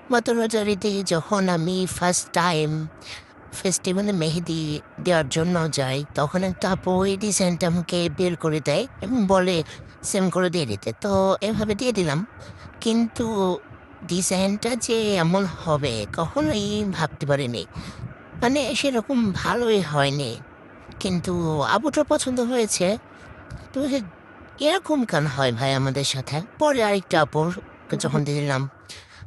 গতরাজরিতে যখন আমি first time ফেস্টিভ্যালে মেহেদি দেওয়ার জন্য যাই, তখন একটা আপু ওই ডিজাইনটা আমাকে বের করে দেয় এবং বলে সেম করে দিয়ে দিতে। তো এভাবে দিয়ে দিলাম। কিন্তু ডিজাইনটা যে এমন হবে কখনোই ভাবতে পারিনি। মানে সেরকম ভালোই হয়নি। কিন্তু আপুটার পছন্দ হয়েছে। তো এরকম কেন হয় ভাই আমাদের সাথে? পরে আরেকটা আপুর যখন দিয়ে দিলাম,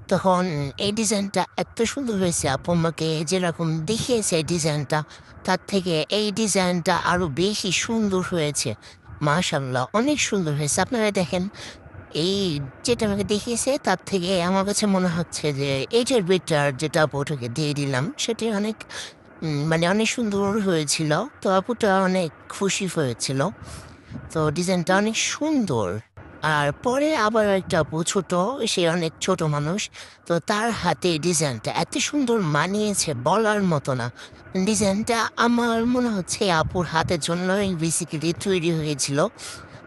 তখন এই ডিজাইনটা এত সুন্দর হয়েছে, আপু আমাকে যেরকম দেখিয়েছে এই ডিজাইনটা, তার থেকে এই ডিজাইনটা আরো বেশি সুন্দর হয়েছে। মাশাআল্লাহ, অনেক সুন্দর হয়েছে। আপনারা দেখেন, এই যেটা আমাকে দেখিয়েছে তার থেকে আমার কাছে মনে হচ্ছে যে এইটার বেটার যেটা আপুটাকে দিয়ে দিলাম সেটি অনেক মানে অনেক সুন্দর হয়েছিল। তো আপুটা অনেক খুশি হয়েছিল। তো ডিজাইনটা অনেক সুন্দর। আর পরে আবার একটা আপু ছোট, সে অনেক ছোট মানুষ। তো তার হাতে ডিজাইনটা এত সুন্দর মানিয়েছে বলার মতো না। ডিজাইনটা আমার মনে হচ্ছে আপুর হাতের জন্যই বেসিক্যালি তৈরি হয়েছিল।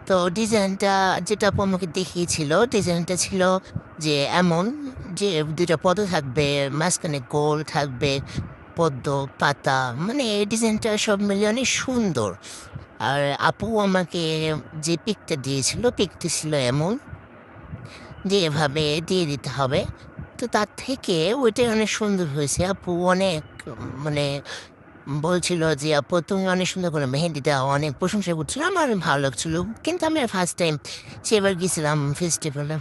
তো ডিজাইনটা যেটা আপু আমাকে দেখিয়েছিল, ডিজাইনটা ছিল যে এমন যে ২টা পদ্ম থাকবে, মাঝখানে গোল থাকবে, পদ্ম পাতা, মানে এই ডিজাইনটা সব মিলিয়ে অনেক সুন্দর। আর আপু আমাকে যে পিকটা দিয়েছিল, পিকটা ছিল এমন যে এভাবে দিয়ে দিতে হবে। তো তার থেকে ওইটাই অনেক সুন্দর হয়েছে। আপু অনেক মানে বলছিল যে, "আপু তুমি অনেক সুন্দর করে মেহেন্দি দাও।" অনেক প্রশংসা করছিল। আমার ভালো লাগছিল। কিন্তু আমি ফার্স্ট টাইম সেবার গেছিলাম ফেস্টিভ্যালে।